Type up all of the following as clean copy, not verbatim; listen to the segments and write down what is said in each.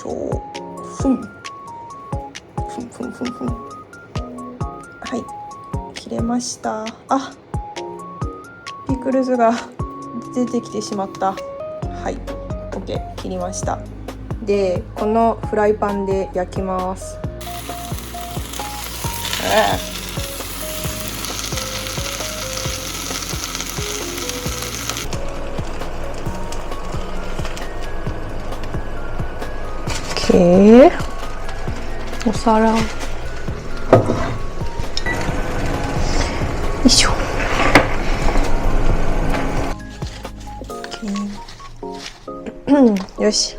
しょう。ふんはい切れました。ピクルスが出てきてしまった。はい OK 切りました。でこのフライパンで焼きます。OK お皿よいしょ。よし。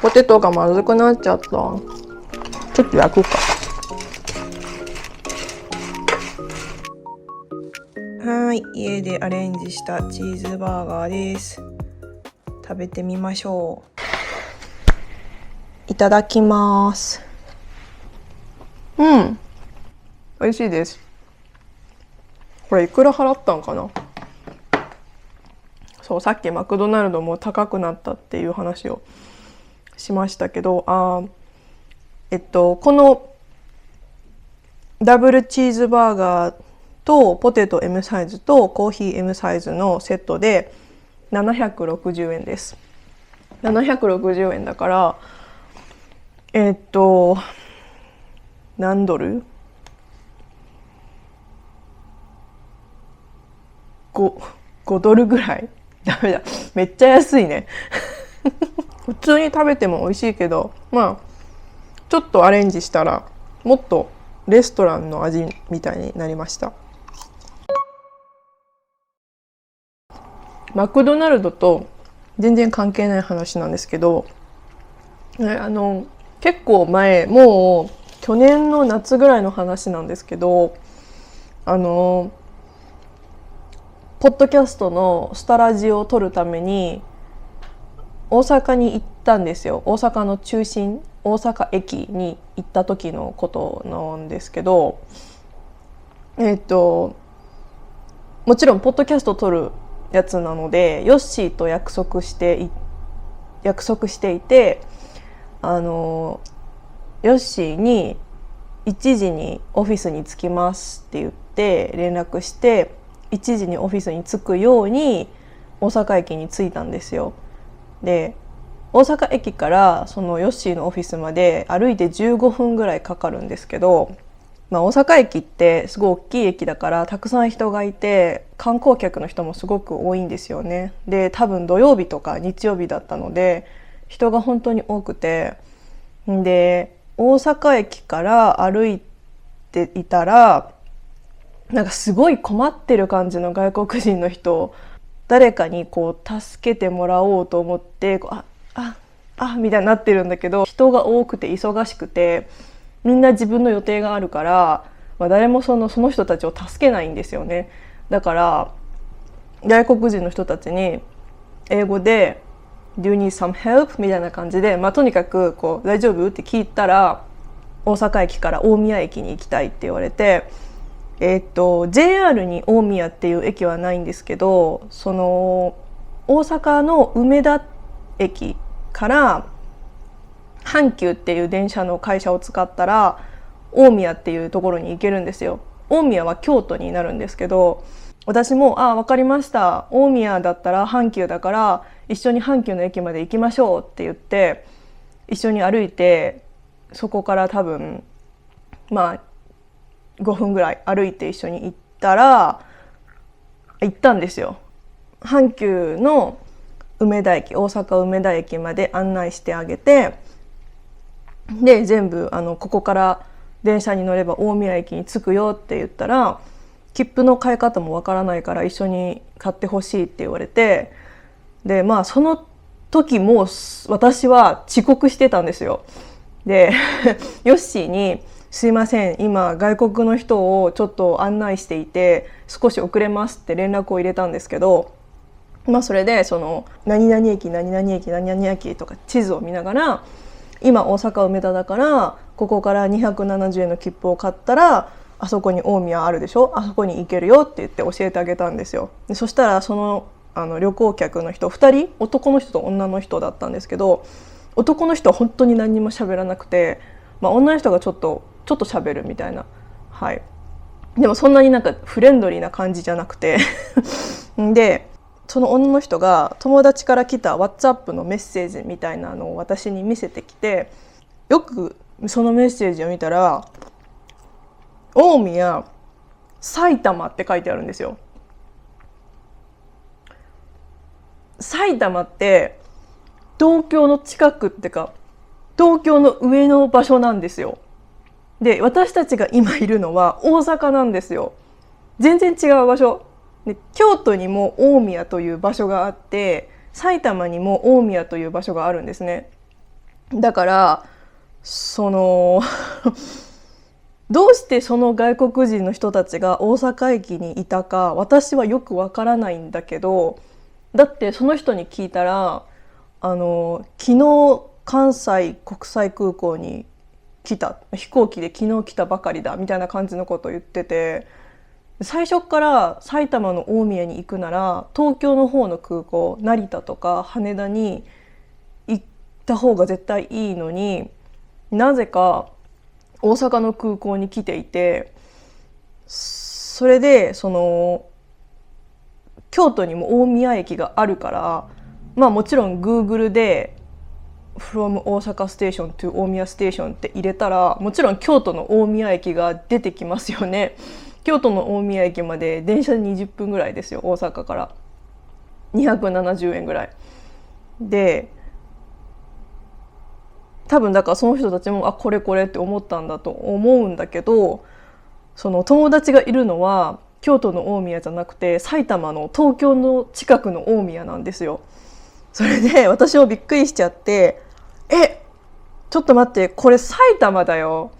ポテトがまずくなっちゃった。ちょっと焼くか。はい、家でアレンジしたチーズバーガーです。食べてみましょう。いただきます。美味しいです。これいくら払ったんかな。そう、さっきマクドナルドも高くなったっていう話をしましたけど、このダブルチーズバーガーとポテト M サイズとコーヒー M サイズのセットで760円です。760円だから何ドル 5ドルぐらい。ダメだ、めっちゃ安いね普通に食べても美味しいけど、ちょっとアレンジしたらもっとレストランの味みたいになりました。マクドナルドと全然関係ない話なんですけど、結構前、もう去年の夏ぐらいの話なんですけど、ポッドキャストのスタラジを撮るために大阪に行ったんですよ。大阪の中心、大阪駅に行った時のことなんですけど、もちろんポッドキャスト撮るやつなのでヨッシーと約束していて、ヨッシーに1時にオフィスに着きますって言って連絡して、1時にオフィスに着くように大阪駅に着いたんですよ。で、大阪駅からそのヨッシーのオフィスまで歩いて15分ぐらいかかるんですけど、大阪駅ってすごい大きい駅だからたくさん人がいて、観光客の人もすごく多いんですよね。で、多分土曜日とか日曜日だったので人が本当に多くて、で大阪駅から歩いていたらなんかすごい困ってる感じの外国人の人、誰かにこう助けてもらおうと思ってみたいになってるんだけど、人が多くて忙しくてみんな自分の予定があるから、誰もその人たちを助けないんですよね。だから外国人の人たちに英語で Do you need some help? みたいな感じで、とにかくこう大丈夫って聞いたら、大阪駅から大宮駅に行きたいって言われて、JR に大宮っていう駅はないんですけど、その大阪の梅田駅から阪急っていう電車の会社を使ったら大宮っていうところに行けるんですよ。大宮は京都になるんですけど、私も分かりました、大宮だったら阪急だから一緒に阪急の駅まで行きましょうって言って一緒に歩いて、そこから多分5分ぐらい歩いて一緒に行ったんですよ。阪急の梅田駅、大阪梅田駅まで案内してあげて、で全部ここから電車に乗れば大宮駅に着くよって言ったら、切符の買い方もわからないから一緒に買ってほしいって言われて、でその時も私は遅刻してたんですよ。でヨッシーにすいません、今外国の人をちょっと案内していて少し遅れますって連絡を入れたんですけど、それでその何々駅何々駅何々駅とか地図を見ながら、今大阪梅田だからここから270円の切符を買ったらあそこに大宮あるでしょ、あそこに行けるよって言って教えてあげたんですよ。でそしたらその旅行客の人2人、男の人と女の人だったんですけど、男の人は本当に何にも喋らなくて、女の人がちょっと喋るみたいな。はい。でもそんなになんかフレンドリーな感じじゃなくてでその女の人が友達から来た WhatsApp のメッセージみたいなのを私に見せてきて、よくそのメッセージを見たら大宮埼玉って書いてあるんですよ。埼玉って東京の近くってか東京の上の場所なんですよ。で私たちが今いるのは大阪なんですよ。全然違う場所で、京都にも大宮という場所があって埼玉にも大宮という場所があるんですね。だからどうしてその外国人の人たちが大阪駅にいたか私はよくわからないんだけど、だってその人に聞いたら昨日関西国際空港に来た、飛行機で昨日来たばかりだみたいな感じのことを言ってて、最初から埼玉の大宮に行くなら東京の方の空港成田とか羽田に行った方が絶対いいのに、なぜか大阪の空港に来ていて、それで京都にも大宮駅があるから、もちろん Google で From 大阪ステーション to 大宮ステーションって入れたらもちろん京都の大宮駅が出てきますよね。京都の大宮駅まで電車で20分ぐらいですよ、大阪から。270円ぐらいで、多分だからその人たちもこれって思ったんだと思うんだけど、その友達がいるのは京都の大宮じゃなくて埼玉の東京の近くの大宮なんですよ。それで私もびっくりしちゃって、ちょっと待って、これ埼玉だよ、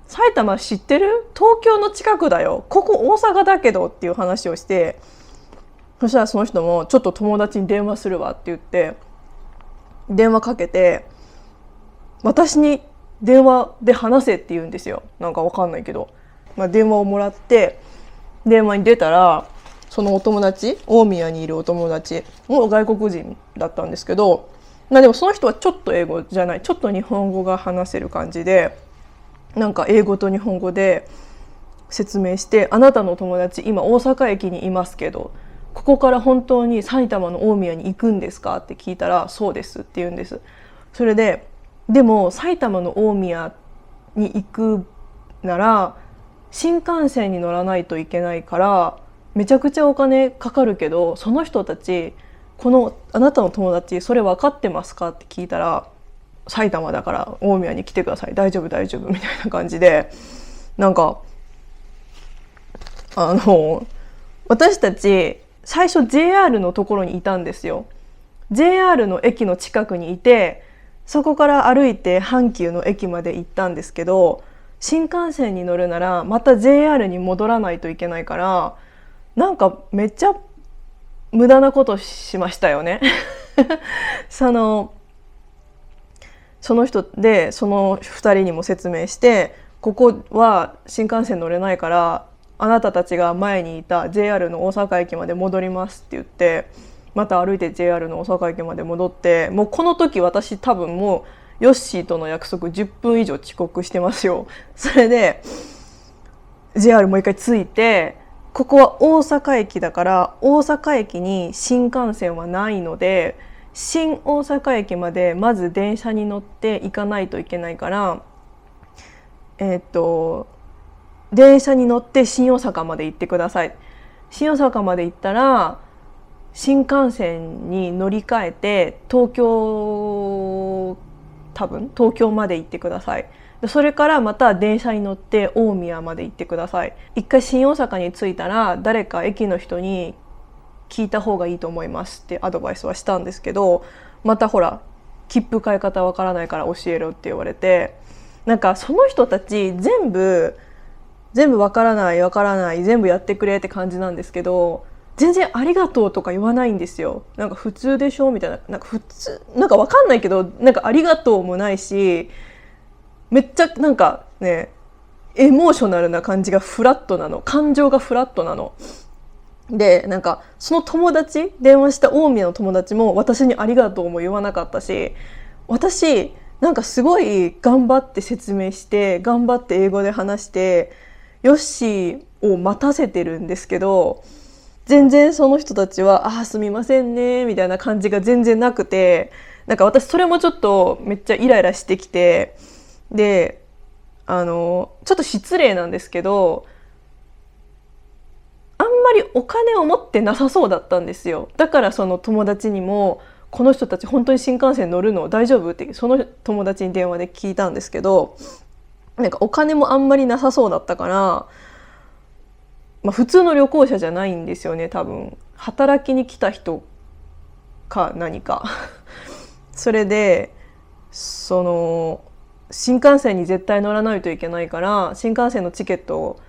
埼玉知ってる？東京の近くだよ、ここ大阪だけどっていう話をして、そしたらその人もちょっと友達に電話するわって言って電話かけて、私に電話で話せって言うんですよ。なんかわかんないけど、電話をもらって電話に出たら、そのお友達、大宮にいるお友達も外国人だったんですけど、でもその人はちょっと英語じゃない、ちょっと日本語が話せる感じで、なんか英語と日本語で説明して、あなたの友達今大阪駅にいますけど、ここから本当に埼玉の大宮に行くんですかって聞いたら、そうですって言うんです。それで、でも埼玉の大宮に行くなら新幹線に乗らないといけないからめちゃくちゃお金かかるけど、その人たち、あなたの友達それ分かってますかって聞いたら、埼玉だから大宮に来てください、大丈夫大丈夫みたいな感じで、なんか私たち最初 JR のところにいたんですよ。 JR の駅の近くにいて、そこから歩いて阪急の駅まで行ったんですけど、新幹線に乗るならまた JR に戻らないといけないから、なんかめっちゃ無駄なことしましたよねその人でその2人にも説明して、ここは新幹線乗れないからあなたたちが前にいた JR の大阪駅まで戻りますって言って、また歩いて JR の大阪駅まで戻って、もうこの時私多分もうヨッシーとの約束10分以上遅刻してますよ。それで JR もう一回着いて、ここは大阪駅だから大阪駅に新幹線はないので、新大阪駅までまず電車に乗って行かないといけないから、電車に乗って新大阪まで行ってください。新大阪まで行ったら新幹線に乗り換えて東京まで行ってください。それからまた電車に乗って大宮まで行ってください。一回新大阪に着いたら誰か駅の人に聞いた方がいいと思いますってアドバイスはしたんですけど、またほら切符買い方わからないから教えろって言われて、なんかその人たち全部わからない全部やってくれって感じなんですけど、全然ありがとうとか言わないんですよ。なんか普通でしょみたいな、なんか普通、なんかわかんないけど、なんかありがとうもないし、めっちゃなんかね、エモーショナルな感じがフラットなの、感情がフラットなので、なんかその電話した大宮の友達も私にありがとうも言わなかったし、私なんかすごい頑張って説明して頑張って英語で話してヨッシーを待たせてるんですけど、全然その人たちは「あーすみませんね」みたいな感じが全然なくて、なんか私それもちょっとめっちゃイライラしてきて、でちょっと失礼なんですけど、あんまりお金を持ってなさそうだったんですよ。だからその友達にもこの人たち本当に新幹線乗るの大丈夫ってその友達に電話で聞いたんですけど、なんかお金もあんまりなさそうだったから、まあ、普通の旅行者じゃないんですよね多分。働きに来た人か何かそれでその新幹線に絶対乗らないといけないから新幹線のチケットを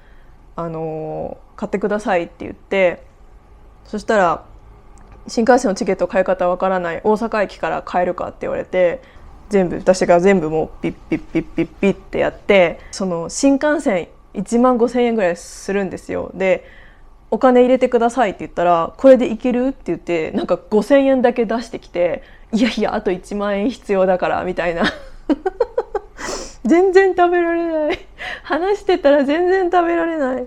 買ってくださいって言って、そしたら新幹線のチケット買い方わからない、大阪駅から買えるかって言われて、私が全部もうピッピッピッピッピッってやって、その新幹線1万5,000円ぐらいするんですよ。でお金入れてくださいって言ったらこれでいけるって言ってなんか5,000円だけ出してきて、いやいやあと1万円必要だからみたいな全然食べられない話してたら全然食べられない。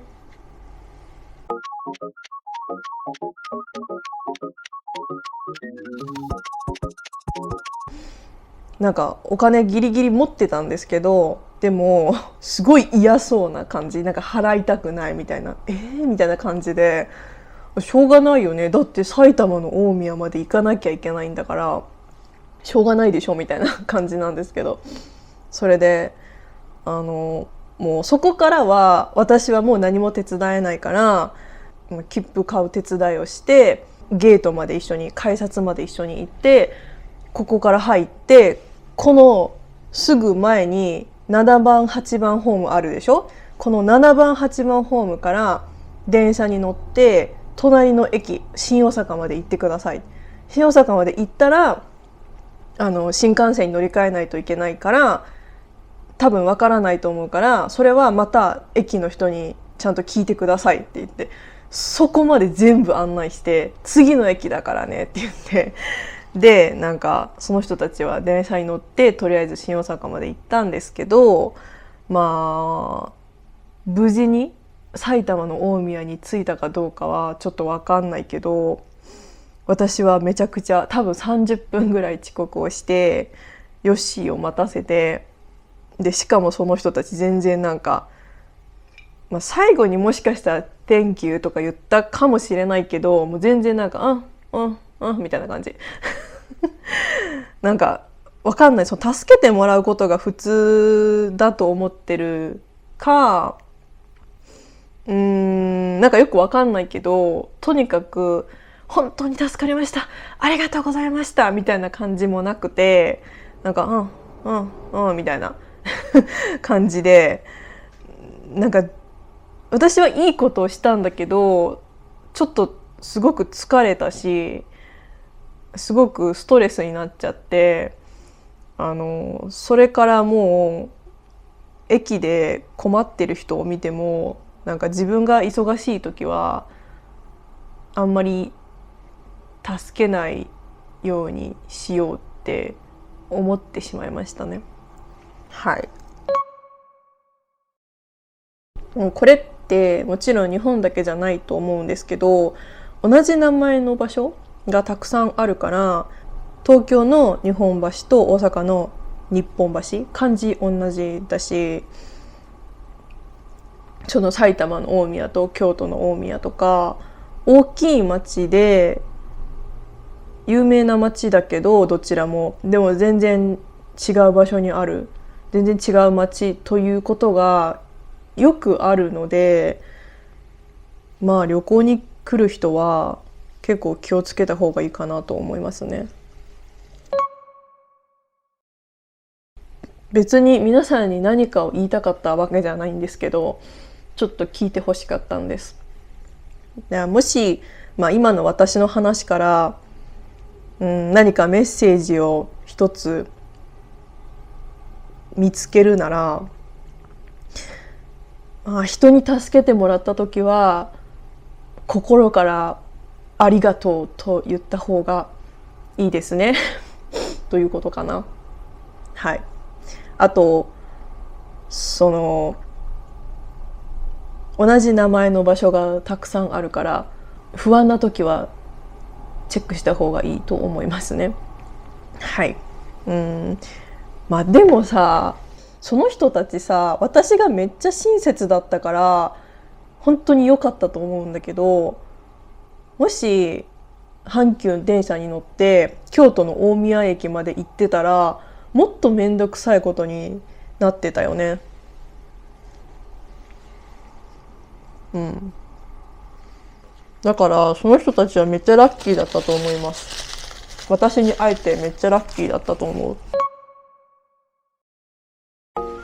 なんかお金ギリギリ持ってたんですけど、でもすごい嫌そうな感じ、なんか払いたくないみたいな、みたいな感じで、しょうがないよね、だって埼玉の大宮まで行かなきゃいけないんだからしょうがないでしょみたいな感じなんですけど、それでもうそこからは私はもう何も手伝えないから、切符買う手伝いをしてゲートまで一緒に、改札まで一緒に行って、ここから入って、このすぐ前に7番8番ホームあるでしょ。この7番8番ホームから電車に乗って隣の駅新大阪まで行ってください。新大阪まで行ったら新幹線に乗り換えないといけないから多分わからないと思うから、それはまた駅の人にちゃんと聞いてくださいって言って、そこまで全部案内して、次の駅だからねって言って、でなんかその人たちは電車に乗ってとりあえず新大阪まで行ったんですけど、まあ無事に埼玉の大宮に着いたかどうかはちょっと分かんないけど、私はめちゃくちゃ多分30分ぐらい遅刻をしてヨッシーを待たせて、でしかもその人たち全然なんか、最後にもしかしたら「Thank you」とか言ったかもしれないけど、もう全然なんか「みたいな感じなんかわかんない、その助けてもらうことが普通だと思ってるか、なんかよくわかんないけど、とにかく本当に助かりました、ありがとうございましたみたいな感じもなくて、なんかみたいな感じで、なんか私はいいことをしたんだけどちょっとすごく疲れたし、すごくストレスになっちゃって、それからもう駅で困ってる人を見ても、なんか自分が忙しい時はあんまり助けないようにしようって思ってしまいましたね。はい。もうこれってもちろん日本だけじゃないと思うんですけど、同じ名前の場所がたくさんあるから、東京の日本橋と大阪の日本橋漢字同じだし、その埼玉の大宮と京都の大宮とか大きい町で有名な町だけど、どちらもでも全然違う場所にある、全然違う町ということがよくあるので、まあ旅行に来る人は結構気をつけた方がいいかなと思いますね。別に皆さんに何かを言いたかったわけじゃないんですけど、ちょっと聞いてほしかったんです。でもし、今の私の話から、何かメッセージを一つ見つけるなら、人に助けてもらった時は心からありがとうと言った方がいいですねということかな。はい。あとその同じ名前の場所がたくさんあるから不安な時はチェックした方がいいと思いますね。はい。まあでもさ、その人たちさ、私がめっちゃ親切だったから本当に良かったと思うんだけど、もし阪急電車に乗って京都の大宮駅まで行ってたらもっと面倒くさいことになってたよね。うん。だからその人たちはめっちゃラッキーだったと思います。私に会えてめっちゃラッキーだったと思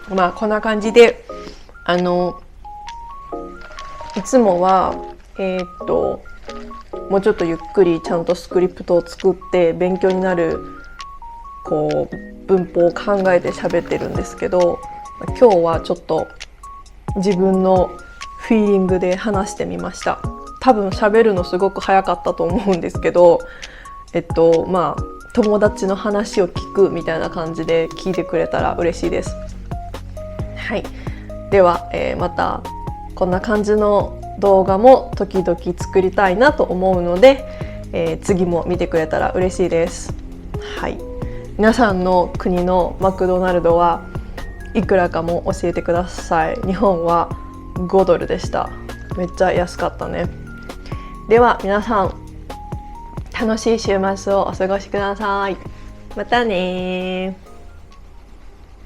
う。まあこんな感じで、いつもはもうちょっとゆっくりちゃんとスクリプトを作って勉強になるこう文法を考えて喋ってるんですけど、今日はちょっと自分のフィーリングで話してみました。多分喋るのすごく早かったと思うんですけど、まあ友達の話を聞くみたいな感じで聞いてくれたら嬉しいです。はい。では、またこんな感じの動画も時々作りたいなと思うので、次も見てくれたら嬉しいです。はい。皆さんの国のマクドナルドはいくらかも教えてください。日本は5ドルでした。めっちゃ安かったね。では皆さん、楽しい週末をお過ごしください。またね。